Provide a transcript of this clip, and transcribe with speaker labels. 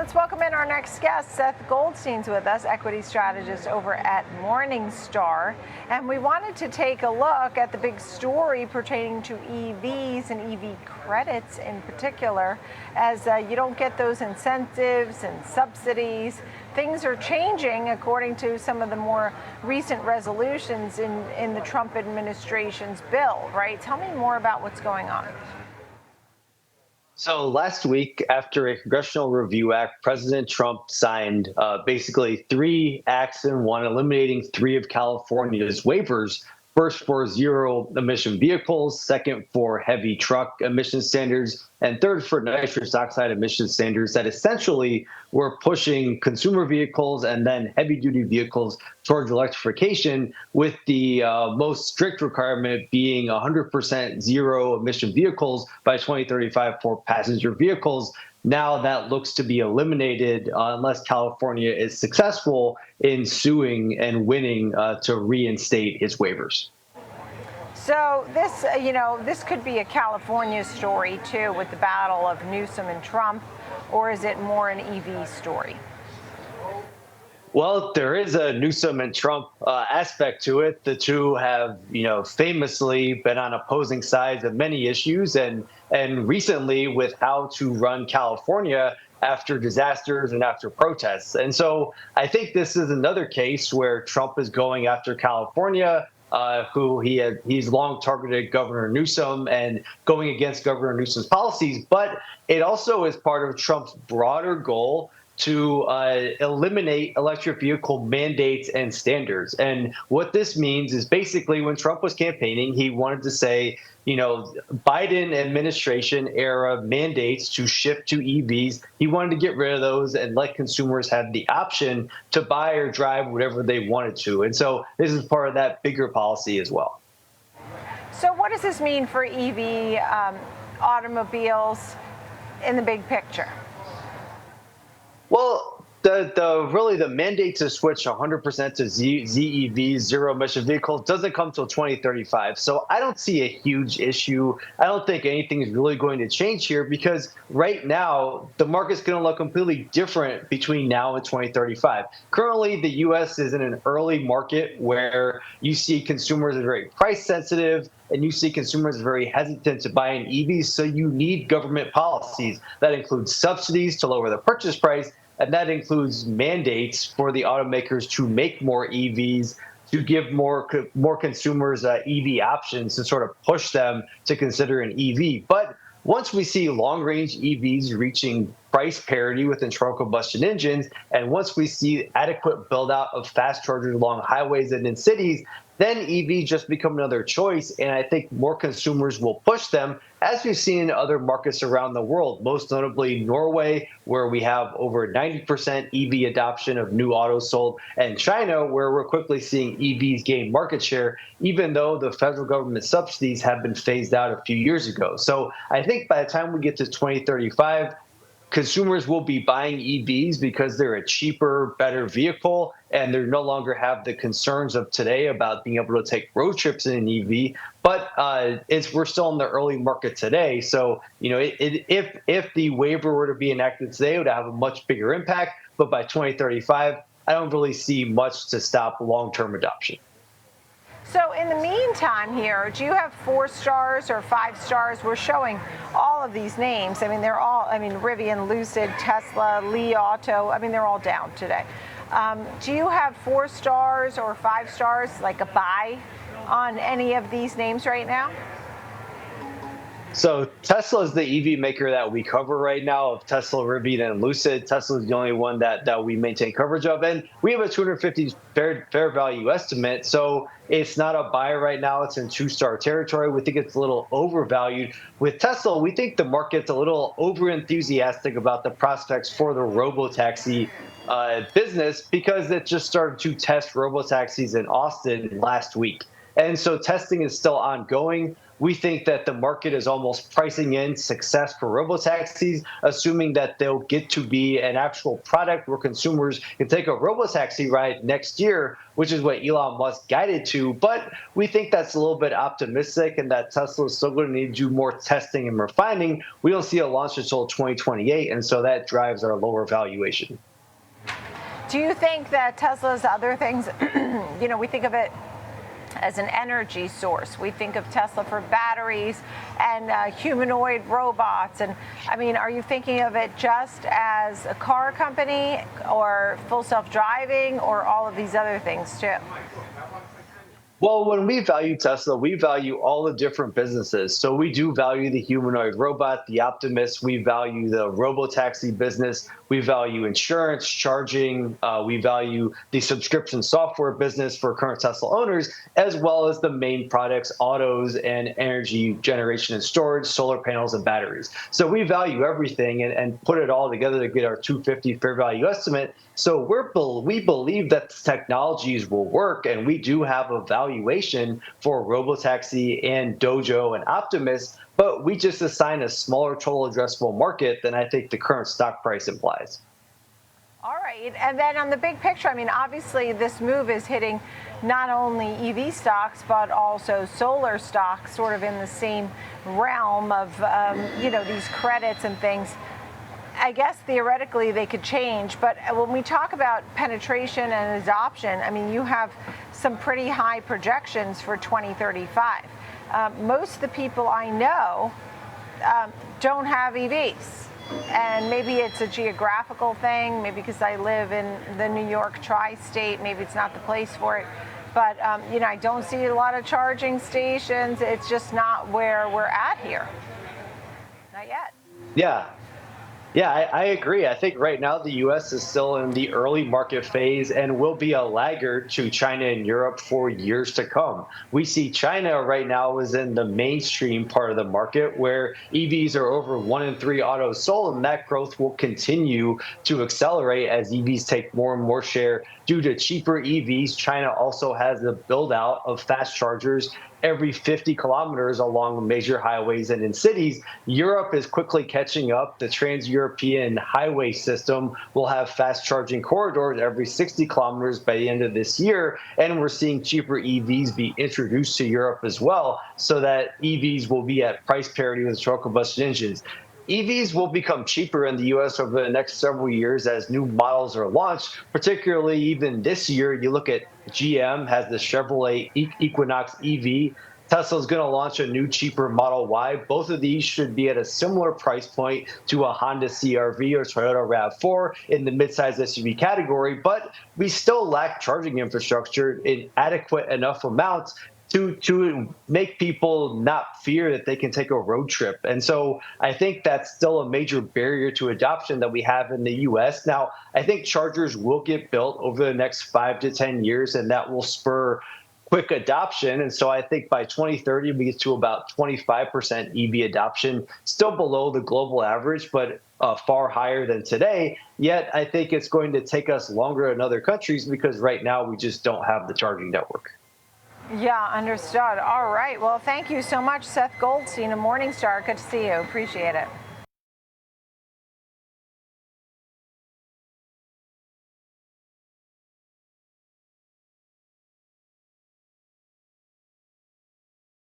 Speaker 1: let's welcome in our next guest. Seth Goldstein's with us, equity strategist over at Morningstar. And we wanted to take a look at the big story pertaining to EVs and EV credits in particular, as you don't get those incentives and subsidies. Things are changing according to some of the more recent resolutions in the Trump administration's bill, right? Tell me more about what's going on.
Speaker 2: So last week, after a congressional review act, President Trump signed basically 3 acts in one, eliminating 3 of California's waivers. First for zero emission vehicles, second for heavy truck emission standards, and third for nitrous oxide emission standards that essentially were pushing consumer vehicles and then heavy duty vehicles towards electrification, with the most strict requirement being 100% zero emission vehicles by 2035 for passenger vehicles. Now that looks to be eliminated unless California is successful in suing and winning to reinstate its waivers.
Speaker 1: So this, this could be a California story too, with the battle of Newsom and Trump, or is it more an EV story?
Speaker 2: Well, there is a Newsom and Trump aspect to it. The two have, famously been on opposing sides of many issues, and recently with how to run California after disasters and after protests. And so I think this is another case where Trump is going after California, he's long targeted Governor Newsom and going against Governor Newsom's policies. But it also is part of Trump's broader goal to eliminate electric vehicle mandates and standards. And what this means is basically when Trump was campaigning, he wanted to say, Biden administration era mandates to shift to EVs. He wanted to get rid of those and let consumers have the option to buy or drive whatever they wanted to. And so this is part of that bigger policy as well.
Speaker 1: So what does this mean for EV automobiles in the big picture?
Speaker 2: Well, the mandate to switch 100% to ZEVs, zero emission vehicles, doesn't come till 2035. So I don't see a huge issue. I don't think anything is really going to change here, because right now the market's going to look completely different between now and 2035. Currently, the U.S. is in an early market where you see consumers are very price sensitive, and you see consumers are very hesitant to buy an EVs. So you need government policies that include subsidies to lower the purchase price, and that includes mandates for the automakers to make more EVs, to give more consumers EV options, to sort of push them to consider an EV. But once we see long-range EVs reaching price parity with internal combustion engines, and once we see adequate build-out of fast chargers along highways and in cities, then EVs just become another choice. And I think more consumers will push them, as we've seen in other markets around the world, most notably Norway, where we have over 90% EV adoption of new autos sold, and China, where we're quickly seeing EVs gain market share, even though the federal government subsidies have been phased out a few years ago. So I think by the time we get to 2035, consumers will be buying EVs because they're a cheaper, better vehicle, and they no longer have the concerns of today about being able to take road trips in an EV. But we're still in the early market today. So, if the waiver were to be enacted today, it would have a much bigger impact. But by 2035, I don't really see much to stop long-term adoption.
Speaker 1: So in the meantime here, do you have 4 stars or 5 stars? We're showing all of these names. They're all, Rivian, Lucid, Tesla, Li Auto. They're all down today. Do you have 4 stars or 5 stars, like a buy on any of these names right now?
Speaker 2: So Tesla is the EV maker that we cover right now, of Tesla, Rivian, and Lucid. Tesla is the only one that we maintain coverage of, and we have a 250 fair value estimate. So it's not a buy right now. It's in 2-star territory. We think it's a little overvalued. With Tesla, we think the market's a little over-enthusiastic about the prospects for the robotaxi business, because it just started to test robotaxis in Austin last week. And so testing is still ongoing. we think that the market is almost pricing in success for robotaxis, assuming that they'll get to be an actual product where consumers can take a robotaxi ride next year, which is what Elon Musk guided to. But we think that's a little bit optimistic and that Tesla is still going to need to do more testing and refining. We don't see a launch until 2028, and so that drives our lower valuation.
Speaker 1: Do you think that Tesla's other things, we think of it as an energy source. We think of Tesla for batteries and humanoid robots. And I mean, are you thinking of it just as a car company or full self-driving or all of these other things too?
Speaker 2: Well, when we value Tesla, we value all the different businesses. So we do value the humanoid robot, the Optimus. We value the robotaxi business. We value insurance, charging. We value the subscription software business for current Tesla owners, as well as the main products, autos and energy generation and storage, solar panels and batteries. So we value everything and put it all together to get our 250 fair value estimate. So we believe that the technologies will work, and we do have a valuation for robotaxi and Dojo and Optimus, but we just assign a smaller total addressable market than I think the current stock price implies.
Speaker 1: All right. And then on the big picture, I mean, obviously this move is hitting not only EV stocks, but also solar stocks, sort of in the same realm of, these credits and things. I guess theoretically they could change, but when we talk about penetration and adoption, I mean, you have some pretty high projections for 2035. Most of the people I know don't have EVs. And maybe it's a geographical thing, maybe because I live in the New York tri-state, maybe it's not the place for it. But, I don't see a lot of charging stations. It's just not where we're at here. Not yet.
Speaker 2: Yeah, I agree. I think right now the U.S. is still in the early market phase and will be a laggard to China and Europe for years to come. We see China right now is in the mainstream part of the market where EVs are over 1 in 3 autos sold, and that growth will continue to accelerate as EVs take more and more share due to cheaper EVs. China also has the build out of fast chargers every 50 kilometers along major highways and in cities. Europe is quickly catching up. The Trans-European highway system will have fast charging corridors every 60 kilometers by the end of this year. And we're seeing cheaper EVs be introduced to Europe as well, so that EVs will be at price parity with internal combustion engines. EVs will become cheaper in the U.S. over the next several years as new models are launched, particularly even this year. You look at GM has the Chevrolet Equinox EV. Tesla's going to launch a new, cheaper Model Y. Both of these should be at a similar price point to a Honda CR-V or Toyota RAV4 in the midsize SUV category, but we still lack charging infrastructure in adequate enough amounts to make people not fear that they can take a road trip. And so I think that's still a major barrier to adoption that we have in the US. Now, I think chargers will get built over the next 5 to 10 years, and that will spur quick adoption. And so I think by 2030, we get to about 25% EV adoption, still below the global average, but far higher than today. Yet I think it's going to take us longer in other countries because right now we just don't have the charging network.
Speaker 1: Yeah, understood. All right. Well, thank you so much, Seth Goldstein of Morningstar. Good to see you. Appreciate it.